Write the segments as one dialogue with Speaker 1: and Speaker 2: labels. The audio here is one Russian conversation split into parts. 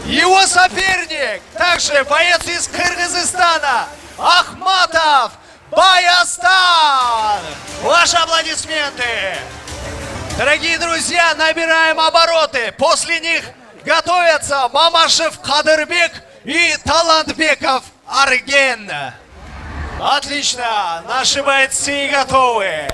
Speaker 1: Его соперник, также боец из Кыргызстана, Ахматов Баястан. Ваши аплодисменты. Дорогие друзья, набираем обороты. После них готовятся Мамашев Кадырбек и Талантбеков Арген. Отлично, наши бойцы готовы.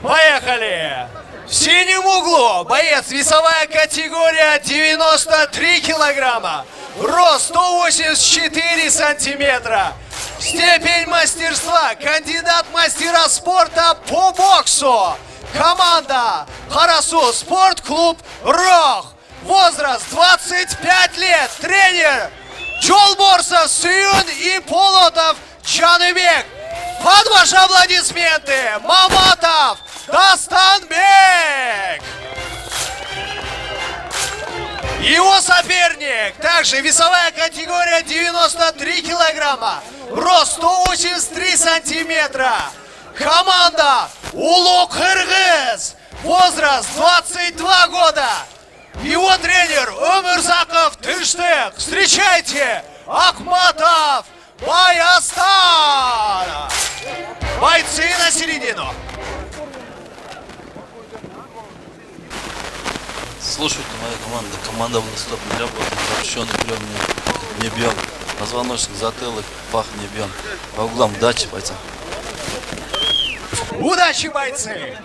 Speaker 1: Поехали. В синем углу боец, весовая категория 93 килограмма, рост 184 сантиметра, степень мастерства, кандидат мастера спорта по боксу, команда Карасу спортклуб Рох, возраст 25 лет, тренер Жолборсов Сүйүн и Полотов Жаныбек. Под ваши аплодисменты Маматов Дастанбек. Его соперник, также весовая категория 93 килограмма, рост 183 сантиметра, команда Улу Кыргыз, возраст 22 года. Его тренер Өмүрзаков Тынчтык. Встречайте, Ахматов Баястан. Бойцы на середину.
Speaker 2: Слушайте, моя команда в стоп не работает, запрещенный прием не бьем, позвоночник, затылок, пах не бьем, по углам удачи, бойцы.
Speaker 1: Удачи, бойцы!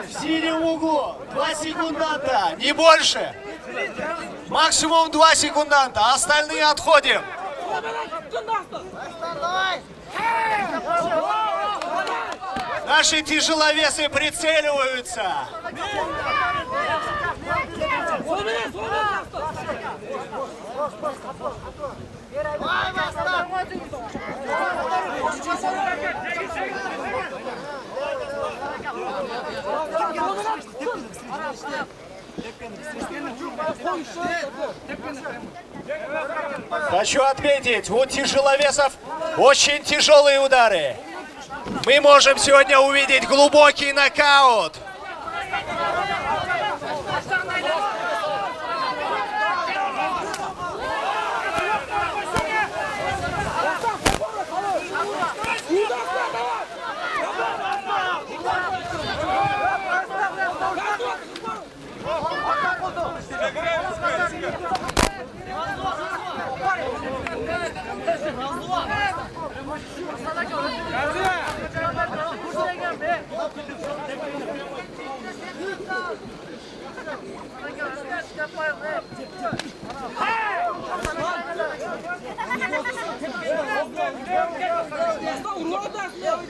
Speaker 1: В синем углу 2 секунданта, не больше. Максимум 2 секунданта, остальные отходим. Наши тяжеловесы прицеливаются. Хочу отметить, у тяжеловесов очень тяжелые удары. Мы можем сегодня увидеть глубокий нокаут.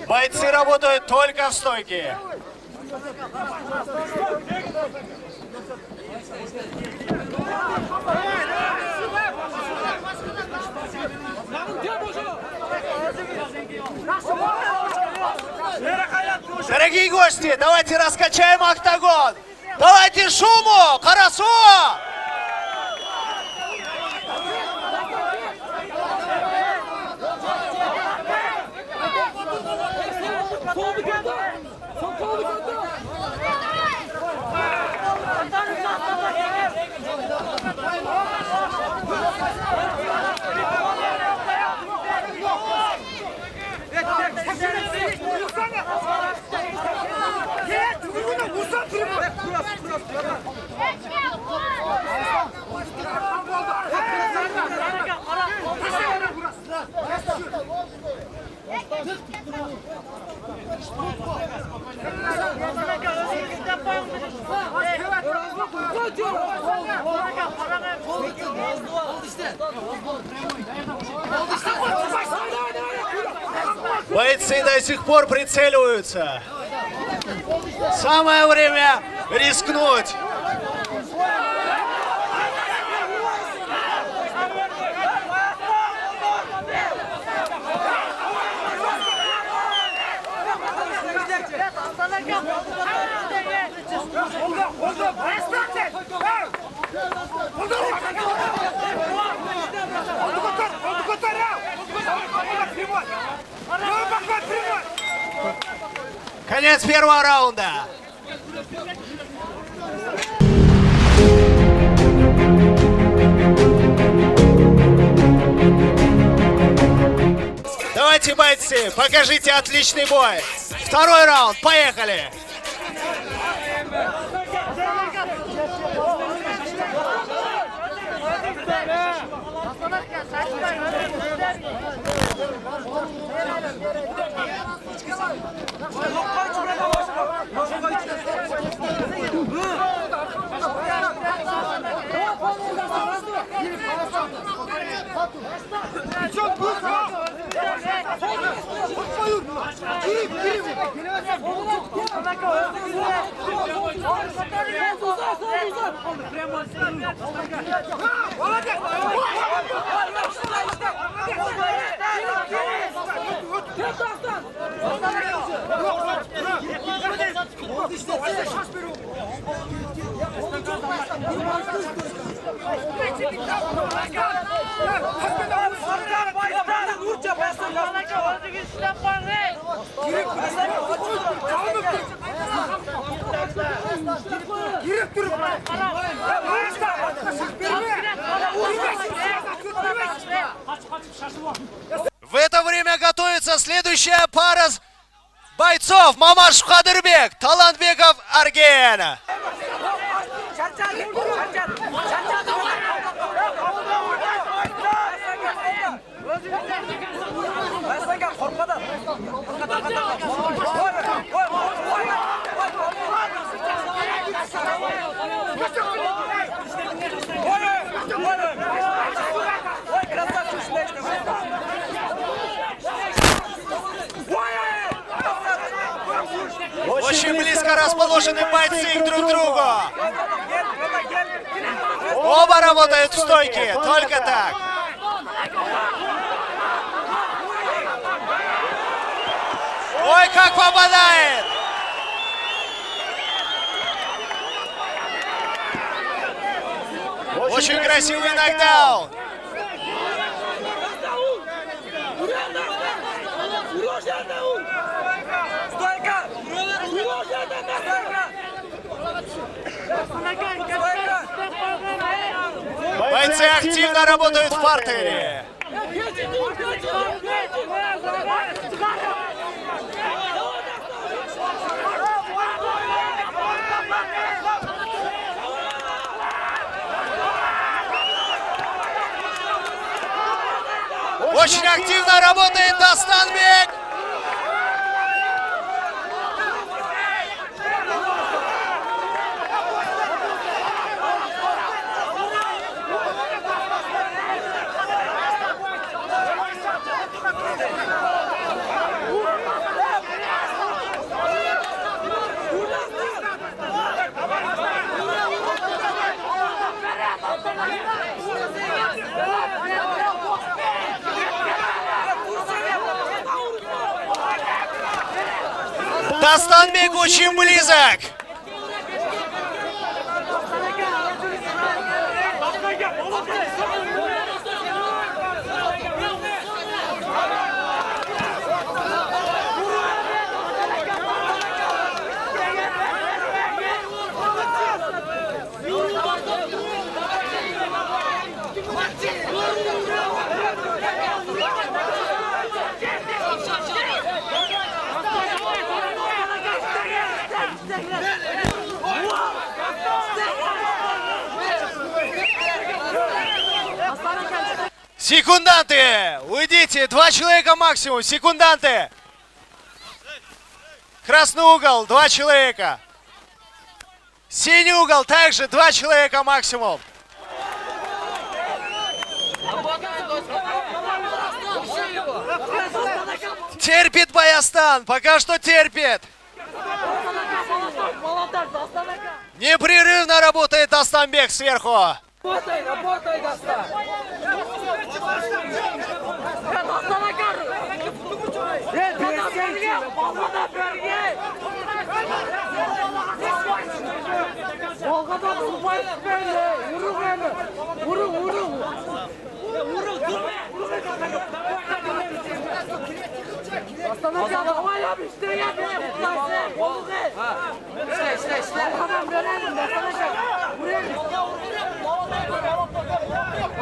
Speaker 1: Бойцы работают только в стойке. Дорогие гости, давайте раскачаем октагон. Давайте шуму, Карасу! Бойцы до сих пор прицеливаются. Самое время рискнуть. Конец первого раунда. Давайте, бойцы, покажите отличный бой. Второй раунд, поехали. В это время готовится следующая пара бойцов. Мамаш Кадырбек, Талантбеков Арген. Очень близко расположены бойцы друг к другу. Оба работают в стойке, только так. Ой, как попадает! Очень красивый нокдаун. Бойцы активно работают в партере. Очень активно работает Дастанбек. Дастанбек очень близок. Секунданты, уйдите, 2 человека максимум, секунданты. Красный угол, 2 человека. Синий угол, также 2 человека максимум. Терпит Баястан, пока что терпит. Непрерывно работает Дастанбек сверху.
Speaker 3: Работай, Дастан!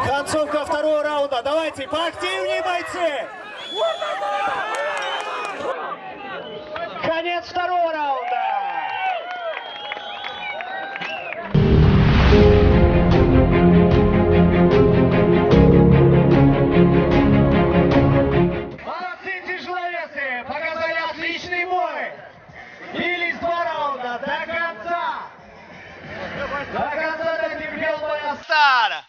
Speaker 1: Концовка второго раунда. Давайте, поактивнее, бойцы! Конец второго раунда! Молодцы, тяжеловесы! Показали отличный бой! Бились 2 раунда до конца! До конца дотерпел Баястан!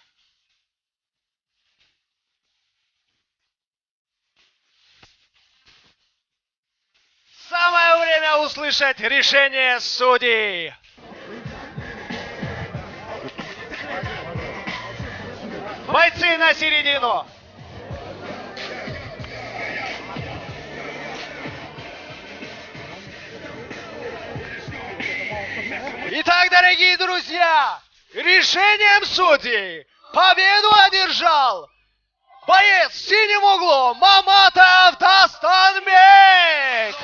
Speaker 1: Самое время услышать решение судей. Бойцы на середину. Итак, дорогие друзья, решением судей победу одержал боец в синем углу Маматов Дастанбек.